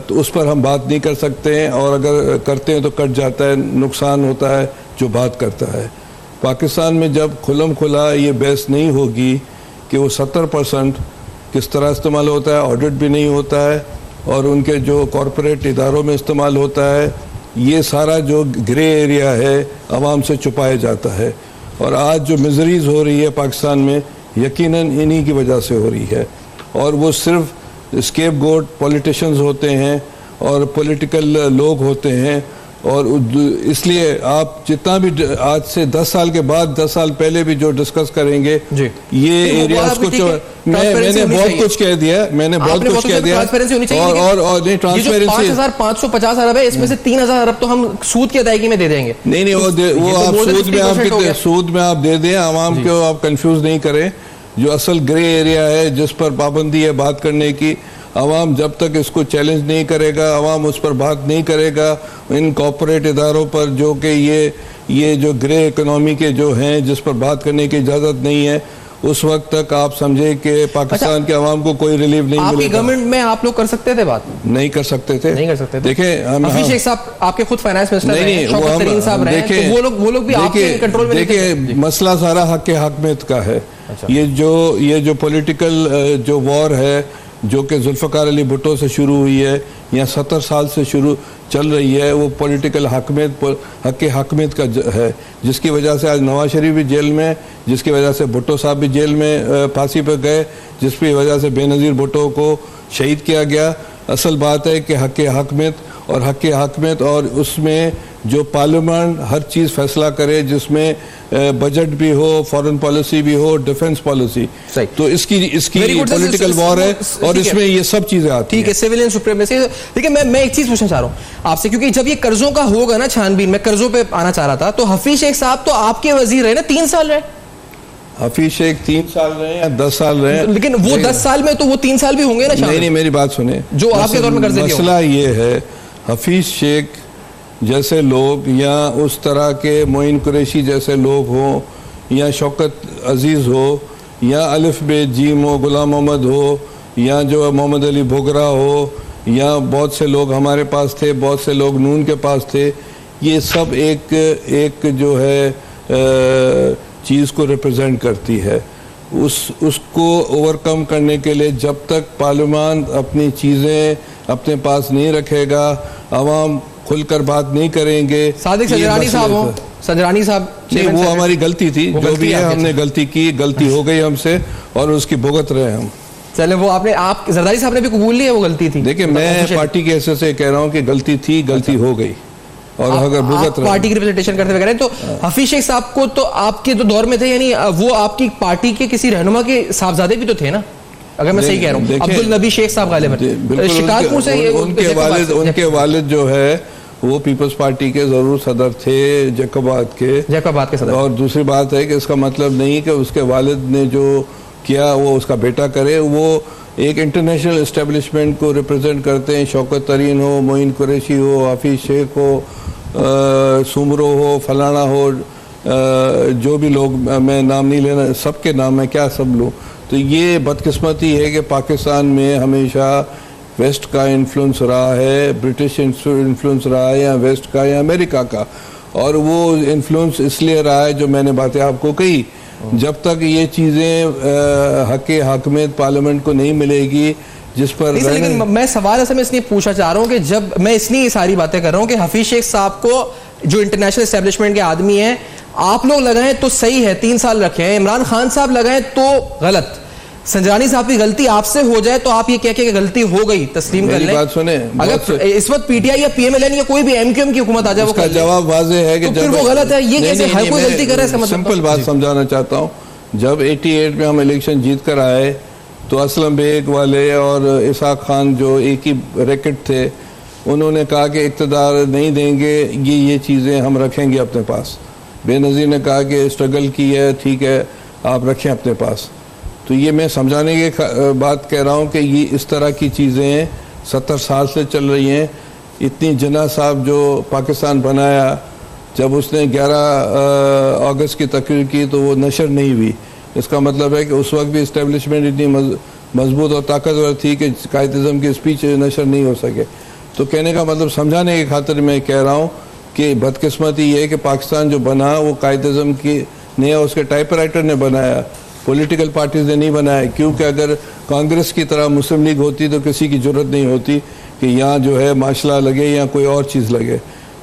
तो उस पर हम बात नहीं कर सकते हैं, और अगर करते हैं तो कट जाता है, नुकसान होता है जो बात करता है। पाकिस्तान में जब खुलम खुला ये बहस नहीं होगी कि वो 70% किस तरह इस्तेमाल होता है, ऑडिट भी नहीं होता है, और उनके जो कॉरपोरेट इदारों में इस्तेमाल होता है, ये सारा जो ग्रे एरिया है आवाम से छुपाया जाता है। और आज जो मिजरीज हो रही है पाकिस्तान में, यकीनन इन्हीं की वजह से हो रही है। और वो सिर्फ स्केपगोट पॉलिटिशियंस होते हैं और पॉलिटिकल लोग होते हैं, और इसलिए आप जितना भी आज से 10 साल के बाद 10 साल पहले भी जो डिस्कस करेंगे ये एरियाज को मैंने बहुत कुछ कह दिया, और नहीं, ट्रांसपेरेंसी
550 अरब है, इसमें से 3000 अरब तो हम सूद की अदायगी में दे देंगे।
नहीं, वो आप सूद में आप दे दें, आवाम को आप कंफ्यूज नहीं करें। जो असल ग्रे एरिया है जिस पर पाबंदी है बात करने की, आवाम जब तक इसको चैलेंज नहीं करेगा, आवाम उस पर बात नहीं करेगा, इन कॉर्पोरेट इदारों पर जो कि ये जो ग्रे इकोनॉमी के जो हैं जिस पर बात करने की इजाज़त नहीं है, उस वक्त तक आप समझे कि पाकिस्तान के आवाम को कोई रिलीफ नहीं मिलेगा।
आपकी गवर्नमेंट में आप लोग कर सकते थे बात?
नहीं कर सकते थे। देखें,
हफीज शेख साहब आपके खुद फाइनेंस मिनिस्टर हैं, शौकत तरीन साहब रहे, तो वो लोग भी आपके कंट्रोल में।
देखिए, मसला सारा हक के हकमियत का है। ये जो पॉलिटिकल जो वॉर है जो कि जुल्फ़िकार अली भुट्टो से शुरू हुई है या 70 साल से शुरू चल रही है, वो पॉलिटिकल हकमियत का है, जिसकी वजह से आज नवाज शरीफ भी जेल में, जिसकी वजह से भुट्टो साहब भी जेल में फांसी पर गए, जिसकी वजह से बेनज़ीर भुट्टो को शहीद किया गया। असल बात है कि हक हकमियत और उसमें जो पार्लियामेंट हर चीज़ फैसला करे, जिसमें बजट भी हो, फॉरेन पॉलिसी भी हो, डिफेंस पॉलिसी, तो इसकी पॉलिटिकल वॉर है और इसमें ये सब चीज़ें आती हैं।
ठीक है, सिविलियन सुप्रीमेसी। देखिए, मैं एक चीज़ पूछना चाह रहा हूँ आपसे, क्योंकि जब ये कर्जों का होगा ना छानबीन, मैं कर्जों पे आना चाह रहा था, तो हफीज शेख साहब तो आपके वजीर रहे ना, 3 साल रहे।
हफीज शेख 3 साल रहे या 10 साल रहे,
लेकिन वो 10 साल में तो वो 3 साल भी होंगे ना।
नहीं, मेरी बात सुने,
जो आपके दौर में कर्जे के
मसला ये है, हफीज शेख जैसे लोग या उस तरह के मोइन कुरैशी जैसे लोग हों, या शौकत अजीज़ हो, या अलिफ बे जीम हो, गुलाम मोहम्मद हो, या जो मोहम्मद अली भोगरा हो, या बहुत से लोग हमारे पास थे, बहुत से लोग नून के पास थे, ये सब एक जो है चीज़ को रिप्रेजेंट करती है। उसको ओवरकम करने के लिए जब तक पार्लियामान अपनी चीज़ें अपने पास नहीं रखेगा, आवाम खुलकर बात नहीं करेंगे।
सादिक संजरानी साहब हो, संजरानी साहब
नहीं, वो हमारी गलती थी, जो भी है हमने गलती की, गलती हो गई हमसे और उसकी भुगत रहे हम।
चले वो आपने आप जरदारी साहब ने भी कबूल लिया वो गलती थी।
देखिए मैं पार्टी के हैसियत से कह रहा हूँ कि गलती थी, गलती हो गई और अगर भुगत रहे।
पार्टी की रिप्रेजेंटेशन करते हुए कह रहे हैं तो हफीज शेख साहब को तो आपके तो दौर में थे, यानी वो आपकी पार्टी के किसी रहनुमा के साहबजादे भी तो थे ना, अगर मैं सही कह रहा हूँ, अब्दुल नबी शेख साहब गालिबन शिकारपुर से।
उनके वालिद जो है वो पीपल्स पार्टी के जरूर सदर थे, जैकबाद के सदर। और दूसरी बात है कि इसका मतलब नहीं कि उसके वालिद ने जो किया वो उसका बेटा करे। वो एक इंटरनेशनल इस्टेब्लिशमेंट को रिप्रेजेंट करते हैं। शौकत तरीन हो, मोइन कुरैशी हो, हफीज शेख हो, सुमरो हो, फलाना हो, जो भी लोग, मैं नाम नहीं लेना, सबके नाम है, क्या सब लोग। तो ये बदकिस्मती है कि पाकिस्तान में हमेशा वेस्ट का इन्फ्लुएंस रहा है, ब्रिटिश इन्फ्लुएंस रहा है, या वेस्ट का या अमेरिका का। और वो इन्फ्लुएंस इसलिए रहा है जो मैंने बातें आपको कही, जब तक ये चीज़ें हक़ हाकमियत पार्लियामेंट को नहीं मिलेगी जिस पर।
लेकिन मैं सवाल असल में इसलिए पूछना चाह रहा हूँ कि जब मैं इसलिए ये सारी बातें कर रहा हूँ कि हफीज शेख साहब को जो इंटरनेशनल एस्टेब्लिशमेंट के आदमी हैं, आप लोग लगाएं तो सही है, 3 साल रखे हैं, इमरान खान साहब लगाएं तो गलत, संजरानी साहब की गलती आपसे हो जाए तो आप ये कह के गलती हो गई तस्लीम कर लें।
बात सुने,
अगर इस वक्त पीटीआई या पीएमएलएन या कोई भी एमक्यूएम की हुकूमत आ जाए,
उसका जवाब वाज़ेह है कि
तो फिर वो गलत है। ये कैसे हर कोई गलती कर रहा है, इसका मतलब
सिंपल बात समझाना चाहता हूँ। जब 88 में हम इलेक्शन जीत कर आए तो असलम बेग वाले और इसाक खान जो एक ही रैकेट थे, उन्होंने कहा कि इक़्तिदार नहीं देंगे, ये चीज़ें हम रखेंगे अपने पास। बेनज़ीर ने कहा कि स्ट्रगल की है, ठीक है, आप रखें अपने पास। तो ये मैं समझाने की बात कह रहा हूँ कि ये इस तरह की चीज़ें 70 साल से चल रही हैं। इतनी जिन्ना साहब जो पाकिस्तान बनाया, जब उसने 11 अगस्त की तकरीर की तो वो नशर नहीं हुई। इसका मतलब है कि उस वक्त भी इस्टेब्लिशमेंट इतनी मजबूत और ताकतवर थी कि कायद-ए-आज़म की स्पीच नशर नहीं हो सके। तो कहने का मतलब समझाने की खातिर मैं कह रहा हूँ कि बदकिस्मती ये है कि पाकिस्तान जो बना वो कायद-ए-आज़म की ने, उसके टाइपराइटर ने बनाया, पॉलिटिकल पार्टीज ने नहीं बनाया। क्योंकि अगर कांग्रेस की तरह मुस्लिम लीग होती तो किसी की ज़रूरत नहीं होती कि यहाँ जो है माशला लगे या कोई और चीज़ लगे।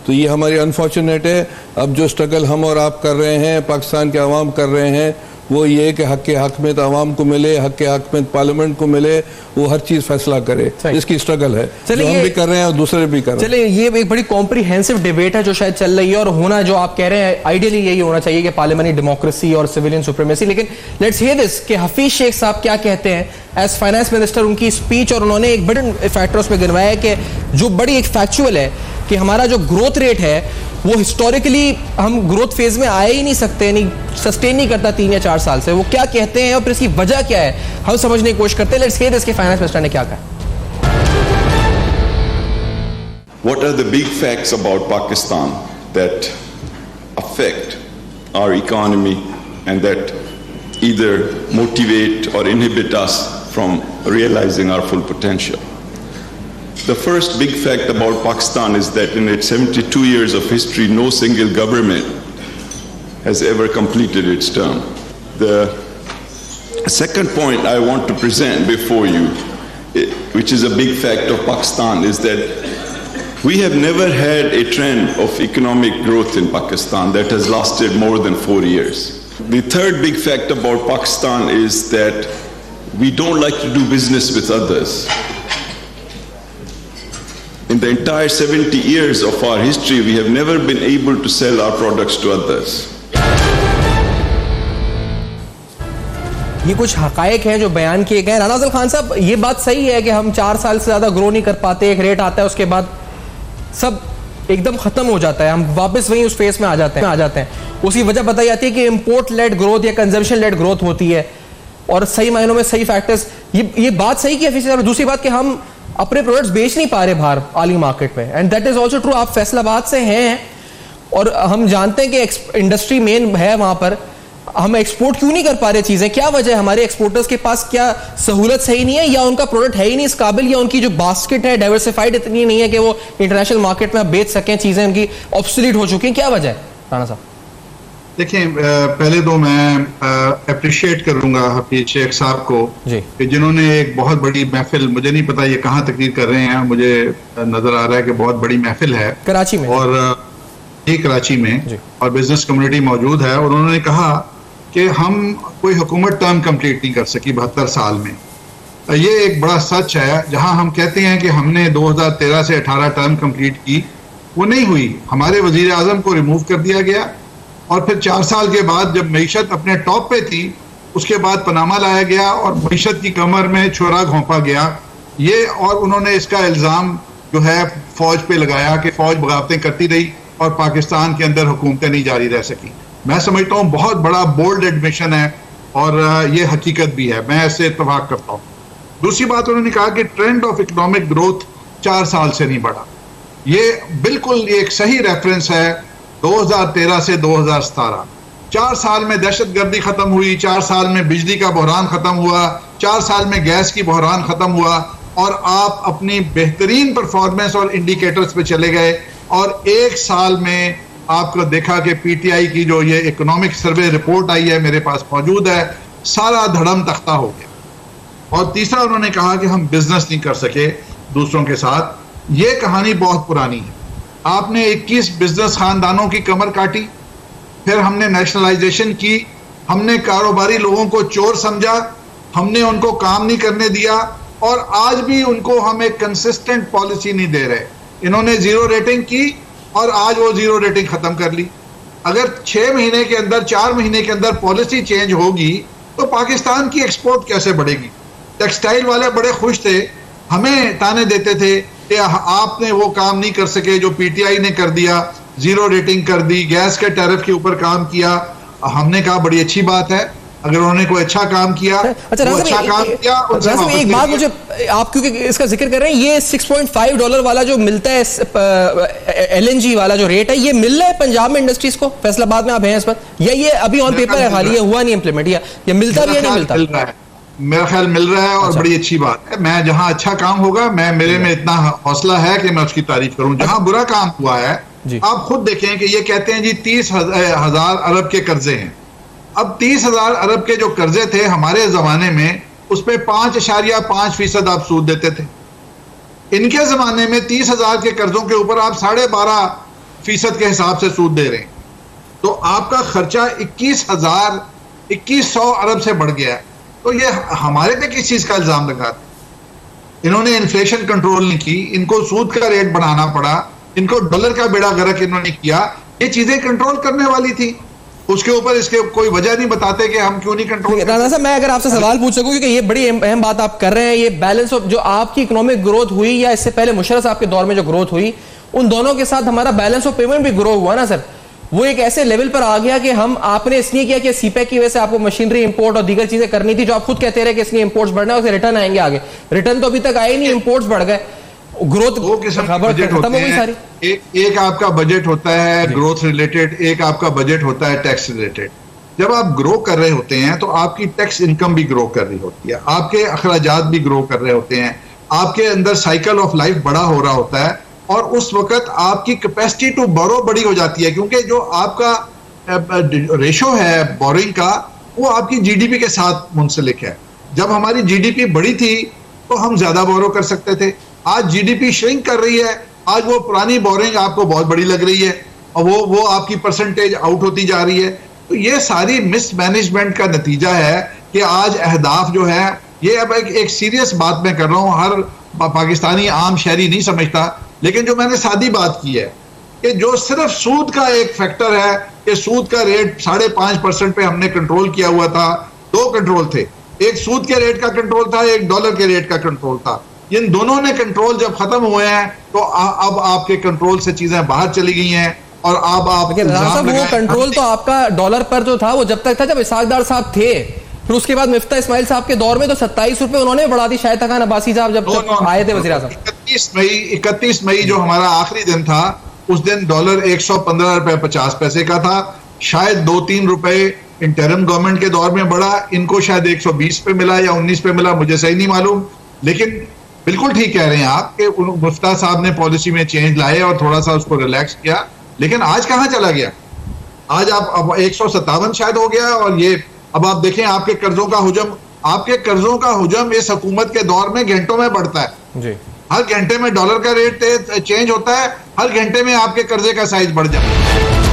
तो ये हमारी अनफॉर्चुनेट है। अब जो स्ट्रगल हम और आप कर रहे हैं, पाकिस्तान के अवाम कर रहे हैं, वो ये कि हक़ हाकमियत अवाम को मिले, हक़ हाकमियत पार्लियामेंट को मिले, वो हर चीज़ फैसला करे। इसकी स्ट्रगल है, जो हम भी कर रहे हैं और दूसरे भी कर रहे हैं।
चलिए, ये एक बड़ी कॉम्प्रिहेंसिव डिबेट है जो शायद चल रही है, और होना जो आप कह रहे हैं आइडियली यही होना चाहिए कि पार्लियामेंरी डेमोक्रेसी और सिविलियन सुप्रीमेसी। लेकिन लेट्स हियर दिस कि हफीज शेख साहब क्या कहते हैं एज फाइनेंस मिनिस्टर, उनकी स्पीच, और उन्होंने एक बड़े फैक्टर उसमें गिनवाया कि जो बड़ी एक फैक्चुअल है कि हमारा जो ग्रोथ रेट है वो हिस्टोरिकली हम ग्रोथ फेज में आए ही नहीं सकते, नहीं सस्टेन नहीं करता 3 या 4 साल से। वो क्या कहते हैं और फिर इसकी वजह क्या है, हम समझने की कोशिश करते हैं। लेट्स हियर दिस कि फाइनेंस मिनिस्टर ने क्या कहा।
What are the big facts about Pakistan that affect our economy and that either motivate or inhibit us from realizing our full potential? The first big fact about Pakistan is that in its 72 years of history, no single government has ever completed its term. The second point I want to present before you, which is a big fact of Pakistan, is that we have never had a trend of economic growth in Pakistan that has lasted more than 4 years. The third big fact about Pakistan is that we don't like to do business with others. In the entire 70 years of our history, we have never been able to sell our products to others.
ये कुछ हकायक हैं जो बयान किए गए। राना अफजल खान साहब, ये बात सही है कि हम 4 साल से ज़्यादा ग्रो नहीं कर पाते, एक रेट आता है उसके बाद सब एकदम ख़त्म हो जाता है, हम वापस वहीं उस फेस में आ जाते हैं। उसकी वजह बताई जाती है कि इम्पोर्ट लेड ग्रोथ या कंजम्पशन लेड ग्रोथ होती है, और सही मायनों में सही फैक्टर्स, ये बात सही की। दूसरी बात कि हम अपने प्रोडक्ट्स बेच नहीं पा रहे बाहर आली मार्केट में, and that is also true. आप फैसलाबाद से हैं और हम जानते हैं कि इंडस्ट्री मेन है वहां पर, हम एक्सपोर्ट क्यों नहीं कर पा रहे चीजें? क्या वजह है? हमारे एक्सपोर्टर्स के पास क्या सहूलत सही नहीं है, या उनका प्रोडक्ट है ही नहीं इस काबिल, या उनकी जो बास्केट है डाइवर्सिफाइड इतनी नहीं है कि वो इंटरनेशनल मार्केट में बेच सकें, चीजें उनकी ऑब्सोलीट हो चुकी हैं? क्या वजह है राणा साहब?
देखिए, पहले तो मैं अप्रिशिएट करूंगा हफीज शेख साहब को कि जिन्होंने एक बहुत बड़ी महफिल, मुझे नहीं पता ये कहाँ तकरीर कर रहे हैं, मुझे नजर आ रहा है कि बहुत बड़ी महफिल है
कराची में, और
कराची में, और बिजनेस कम्युनिटी मौजूद है, और उन्होंने कहा कि हम कोई हुकूमत टर्म कंप्लीट नहीं कर सकी 72 साल में। ये एक बड़ा सच है। जहां हम कहते हैं कि हमने 2013 से 18 टर्म कंप्लीट की, वो नहीं हुई। हमारे वजीर आजम को रिमूव कर दिया गया, और फिर 4 साल के बाद जब मईशत अपने टॉप पे थी, उसके बाद पनामा लाया गया और मईशत की कमर में छोरा घोंपा गया। ये, और उन्होंने इसका इल्ज़ाम जो है फौज पे लगाया कि फौज बगावतें करती रही और पाकिस्तान के अंदर हुकूमतें नहीं जारी रह सकी। मैं समझता हूँ बहुत बड़ा बोल्ड एडमिशन है, और ये हकीकत भी है, मैं इससे इत्तेफाक करता हूँ। दूसरी बात, उन्होंने कहा कि ट्रेंड ऑफ इकोनॉमिक ग्रोथ 4 साल से नहीं बढ़ा। ये बिल्कुल एक सही रेफरेंस है 2013 से 2017। 4 साल में दहशतगर्दी खत्म हुई, 4 साल में बिजली का बहरान खत्म हुआ, 4 साल में गैस की बहरान खत्म हुआ, और आप अपनी बेहतरीन परफॉर्मेंस और इंडिकेटर्स पे चले गए, और 1 साल में आपको देखा कि पीटीआई की जो ये इकोनॉमिक सर्वे रिपोर्ट आई है, मेरे पास मौजूद है, सारा धड़म तख्ता हो गया। और तीसरा, उन्होंने कहा कि हम बिजनेस नहीं कर सके दूसरों के साथ। ये कहानी बहुत पुरानी है। आपने 21 बिजनेस खानदानों की कमर काटी, फिर हमने नेशनलाइजेशन की, हमने कारोबारी लोगों को चोर समझा, हमने उनको काम नहीं करने दिया, और आज भी उनको हम एक कंसिस्टेंट पॉलिसी नहीं दे रहे। इन्होंने 0 रेटिंग की, और आज वो 0 रेटिंग खत्म कर ली। अगर 6 महीने के अंदर, 4 महीने के अंदर पॉलिसी चेंज होगी तो पाकिस्तान की एक्सपोर्ट कैसे बढ़ेगी? टेक्सटाइल वाले बड़े खुश थे, हमें ताने देते थे कि आपने वो काम नहीं कर सके जो पीटीआई ने कर दिया, 0 रेटिंग कर दी, गैस के टैरिफ के ऊपर काम किया। हमने कहा बड़ी अच्छी बात है, अगर उन्होंने कोई अच्छा काम किया,
अच्छा
वो अच्छा काम किया।
एक बात मुझे, आप क्योंकि इसका जिक्र कर रहे हैं, ये $6.5 वाला जो मिलता है LNG वाला जो रेट है, ये मिल रहा है पंजाब में इंडस्ट्रीज को? फैसलाबाद में आप हैं इस पर, या ये अभी ऑन पेपर है खाली, ये हुआ नहीं इम्प्लीमेंट, या ये मिलता भी या नहीं मिलता?
मेरा ख्याल मिल रहा है, और बड़ी अच्छी बात है। मैं जहां अच्छा काम होगा, मेरे में इतना हौसला है कि मैं उसकी तारीफ करूं। जहां बुरा काम हुआ है, आप खुद देखें कि ये कहते हैं जी 30,000 अरब के कर्जे हैं। अब 30,000 अरब के जो कर्जे थे हमारे जमाने में, उस पर 5.5% आप सूद देते थे। इनके जमाने में 30,000 के कर्जों के ऊपर आप 12.5% के हिसाब से सूद दे रहे हैं। तो आपका खर्चा 21,100 अरब से बढ़ गया है। तो ये हमारे पे किस चीज का इल्जाम लगाते? इन्होंने इन्फ्लेशन कंट्रोल नहीं की, इनको सूद का रेट बढ़ाना पड़ा, इनको डॉलर का बेड़ा गर्क इन्होंने किया। ये चीजें कंट्रोल करने वाली थी, उसके ऊपर इसके कोई वजह नहीं बताते कि हम क्यों नहीं कंट्रोल।
राणा साहब, मैं अगर आपसे सवाल पूछ सकूं, क्योंकि ये बड़ी अहम बात आप कर रहे हैं, ये बैलेंस ऑफ जो आपकी इकोनॉमिक ग्रोथ हुई, या इससे पहले मुशर्रफ साहब के दौर में जो ग्रोथ हुई, उन दोनों के साथ हमारा बैलेंस ऑफ पेमेंट भी ग्रो हुआ ना सर। वो एक ऐसे लेवल पर आ गया कि आपने इसलिए किया कि सीपैक की वजह से आपको मशीनरी इंपोर्ट और दीगर चीजें करनी थी, जो आप खुद कहते रहे कि इसलिए इंपोर्ट्स बढ़ना है, उसे रिटर्न आएंगे आगे। रिटर्न तो अभी तक आए नहीं, इंपोर्ट्स बढ़ गए, ग्रोथ खत्म हो गई सारी।
एक आपका बजट होता है ग्रोथ रिलेटेड, एक आपका बजट होता है टैक्स रिलेटेड। जब आप ग्रो कर रहे होते हैं तो आपकी टैक्स इनकम भी ग्रो कर रही होती है, आपके अखराजात भी ग्रो कर रहे होते हैं, आपके अंदर साइकिल ऑफ लाइफ बड़ा हो रहा होता है, और उस वक्त आपकी कैपेसिटी टू बोरो बड़ी हो जाती है, क्योंकि जो आपका रेशो है बोरिंग का, वो आपकी जीडीपी के साथ मुंसलिक है। जब हमारी जीडीपी बड़ी थी तो हम ज्यादा बोरो कर सकते थे। आज जीडीपी श्रिंक कर रही है, आज वो पुरानी बोरिंग आपको बहुत बड़ी लग रही है, और वो आपकी परसेंटेज आउट होती जा रही है। तो ये सारी मिसमैनेजमेंट का नतीजा है कि आज अहदाफ जो है, ये अब एक सीरियस बात मैं कर रहा हूँ, हर पाकिस्तानी आम शहरी नहीं समझता, लेकिन जो मैंने सादी बात की है कि जो सिर्फ सूद का एक फैक्टर है कि सूद का रेट 5.5% पे हमने कंट्रोल किया हुआ था। 2 कंट्रोल थे, एक सूद के रेट का कंट्रोल था, एक डॉलर के रेट का कंट्रोल था। इन दोनों ने कंट्रोल जब खत्म हुए हैं तो अब आपके कंट्रोल से चीजें बाहर चली गई हैं, और अब आप
वो कंट्रोल तो आपका डॉलर पर जो था वो जब तक था जब इसाकदार साहब थे, फिर उसके बाद मिफ्ता इस्माइल साहब के दौर में तो 27 रुपए उन्होंने बढ़ा दी, शाहिद खान अब्बासी साहब जब आए थे वज़ीर आज़म।
31 मई जो हमारा आखिरी दिन था, उस दिन डॉलर 115 रुपए 50 पैसे का था, शायद 2-3 रुपए इंटरिम गवर्नमेंट के दौर में बढ़ा, इनको शायद 120 पे मिला या 19 पे मिला, मुझे सही नहीं मालूम। लेकिन बिल्कुल ठीक कह रहे हैं आप कि मुफ्ता साहब ने पॉलिसी में चेंज लाए और थोड़ा सा उसको रिलैक्स किया, लेकिन आज कहाँ चला गया? आज आप अब 157 शायद हो गया। और ये अब आप देखें आपके कर्जों का हुजम इस हुकूमत के दौर में घंटों में बढ़ता है
जी।
हर घंटे में डॉलर का रेट चेंज होता है, हर घंटे में आपके कर्जे का साइज बढ़ जाता है।